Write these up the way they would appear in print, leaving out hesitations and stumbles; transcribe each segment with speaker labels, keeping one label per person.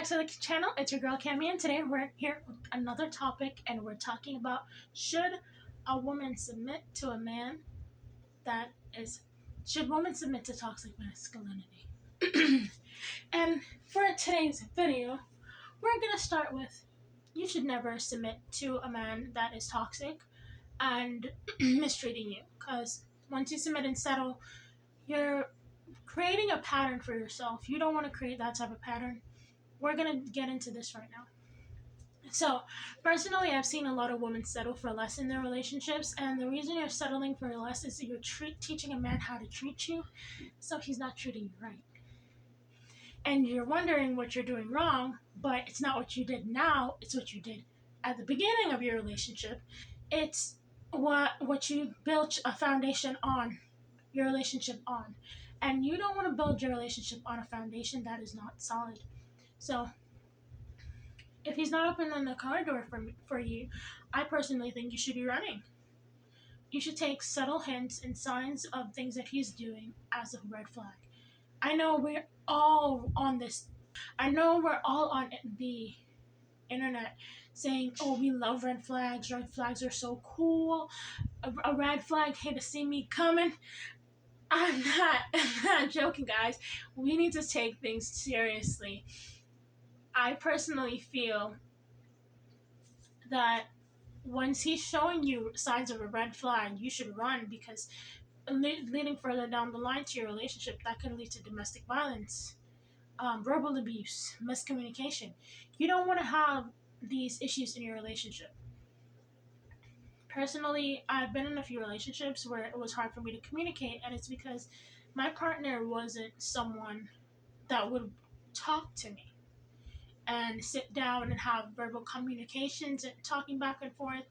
Speaker 1: back to the channel. It's your girl Cami, and today we're here with another topic, and we're talking about should a woman submit to a man that is should women submit to toxic masculinity? And for today's video, we're gonna start with you should never submit to a man that is toxic and mistreating you, because once you submit and settle, you're creating a pattern for yourself. You don't want to create that type of pattern. We're gonna get into this right now. So, personally, I've seen a lot of women settle for less in their relationships, and the reason you're settling for less is that you're teaching a man how to treat you, so he's not treating you right. And you're wondering what you're doing wrong, but it's not what you did now, it's what you did at the beginning of your relationship. It's what you built a foundation on, your relationship on. And you don't want to build your relationship on a foundation that is not solid. So, if he's not opening the car door for you, I personally think you should be running. You should take subtle hints and signs of things that he's doing as a red flag. I know we're all on this. I know we're all on the internet saying, oh, we love red flags. Red flags are so cool. A red flag, hey, to see me coming. I'm not joking, guys. We need to take things seriously. I personally feel that once he's showing you signs of a red flag, you should run, because leading further down the line to your relationship, that could lead to domestic violence, verbal abuse, miscommunication. You don't want to have these issues in your relationship. Personally, I've been in a few relationships where it was hard for me to communicate, and it's because my partner wasn't someone that would talk to me and sit down and have verbal communications and talking back and forth,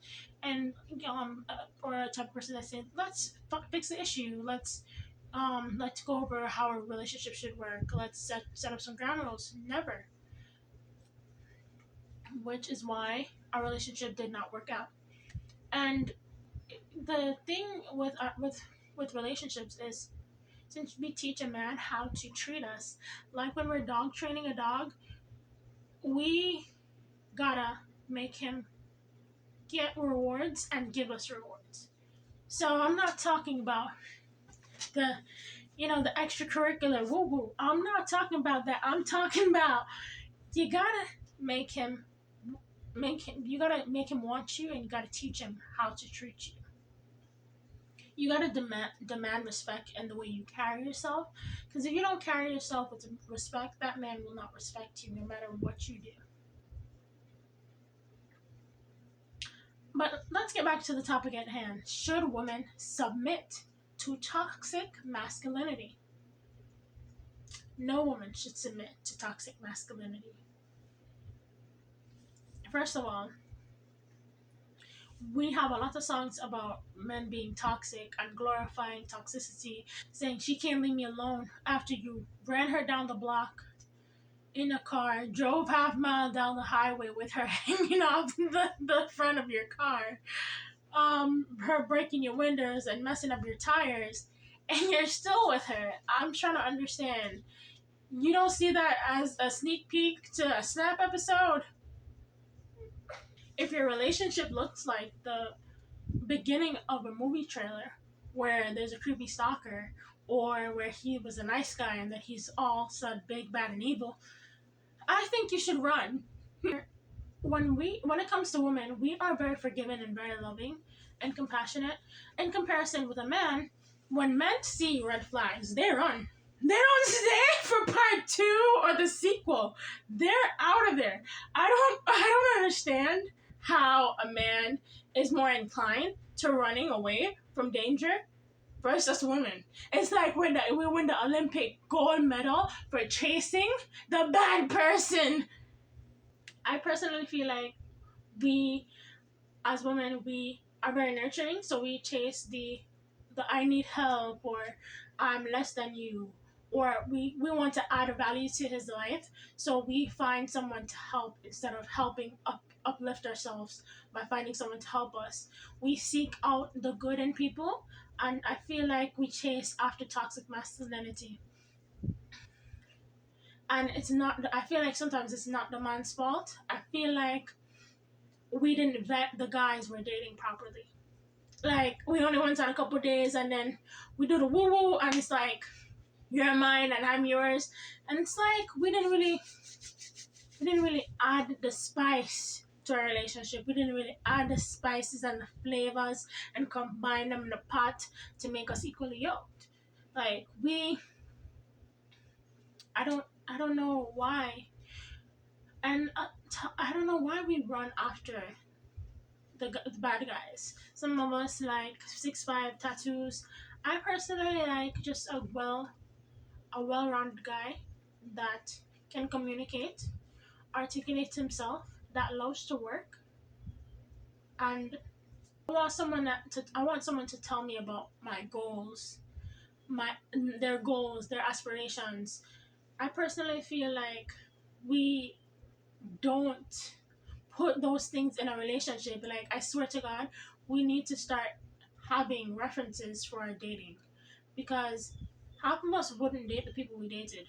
Speaker 1: and or a type of person that said, let's fix the issue, let's go over how a relationship should work, let's set up some ground rules. Never. Which is why our relationship did not work out. And the thing with relationships is, since we teach a man how to treat us, like when we're dog training a dog, we gotta make him get rewards and give us rewards. So I'm not talking about the extracurricular woo woo. I'm not talking about that. I'm talking about you gotta make him want you, and you gotta teach him how to treat you. You gotta demand respect in the way you carry yourself, because if you don't carry yourself with respect, that man will not respect you no matter what you do. But let's get back to the topic at hand. Should women submit to toxic masculinity? No woman should submit to toxic masculinity. First of all, we have a lot of songs about men being toxic and glorifying toxicity, saying she can't leave me alone after you ran her down the block in a car, drove half-mile down the highway with her hanging off the front of your car, her breaking your windows and messing up your tires, and you're still with her. I'm trying to understand. You don't see that as a sneak peek to a Snap episode? If your relationship looks like the beginning of a movie trailer where there's a creepy stalker, or where he was a nice guy and that he's all said big, bad, and evil, I think you should run. When it comes to women, we are very forgiving and very loving and compassionate. In comparison with a man, when men see red flags, they run. They don't stay for part 2 or the sequel. They're out of there. I don't understand how a man is more inclined to running away from danger versus women. It's like when we win the Olympic gold medal for chasing the bad person. I personally feel like we, as women, we are very nurturing, so we chase the I need help, or I'm less than you, or we want to add a value to his life, so we find someone to help instead of helping uplift ourselves by finding someone to help us. We seek out the good in people, and I feel like we chase after toxic masculinity. And it's not, I feel like sometimes it's not the man's fault. I feel like we didn't vet the guys we're dating properly. Like, we only went on a couple days and then we do the woo woo, and it's like, you're mine and I'm yours. And it's like, we didn't really add the spice to our relationship. We didn't really add the spices and the flavors and combine them in the pot to make us equally yoked. Like, I don't know why, and I don't know why we run after the bad guys. Some of us like 6'5" tattoos. I personally like just a well-rounded guy that can communicate, articulate himself, that loves to work, and I want someone to tell me about my goals, my their goals, their aspirations. I personally feel like we don't put those things in a relationship. Like, I swear to God, we need to start having references for our dating, because half of us wouldn't date the people we dated.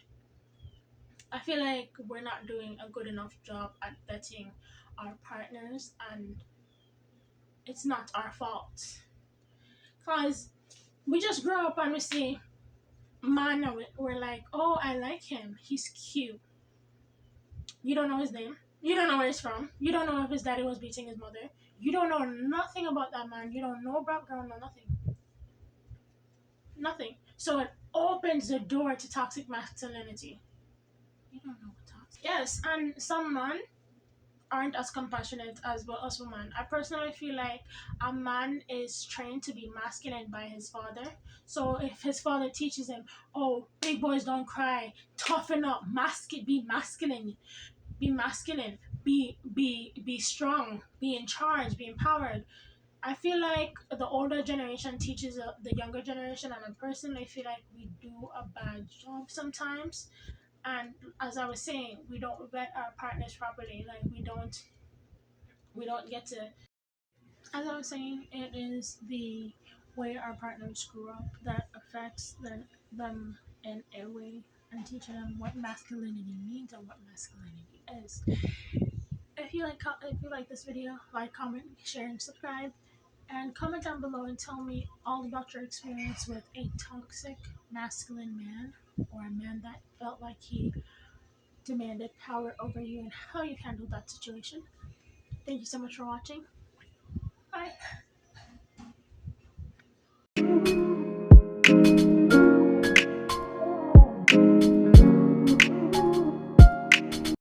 Speaker 1: I feel like we're not doing a good enough job at vetting our partners, and it's not our fault. Because we just grow up and we see man, and we're like, oh, I like him. He's cute. You don't know his name. You don't know where he's from. You don't know if his daddy was beating his mother. You don't know nothing about that man. You don't know background or nothing. Nothing. So it opens the door to toxic masculinity. You don't know what toxic. Yes, and some men aren't as compassionate as well as women. I personally feel like a man is trained to be masculine by his father. So if his father teaches him, "Oh, big boys don't cry, toughen up, be masculine, be masculine, be strong, be in charge, be empowered." I feel like the older generation teaches the younger generation, and I personally feel like we do a bad job sometimes. And as I was saying, we don't vet our partners properly. Like, we don't get to. As I was saying, it is the way our partners grew up that affects them in a way, and teaching them what masculinity means and what masculinity is. If you like this video, like, comment, share, and subscribe. And comment down below and tell me all about your experience with a toxic masculine man, or a man that felt like he demanded power over you, and how you handled that situation. Thank you so much for watching. Bye.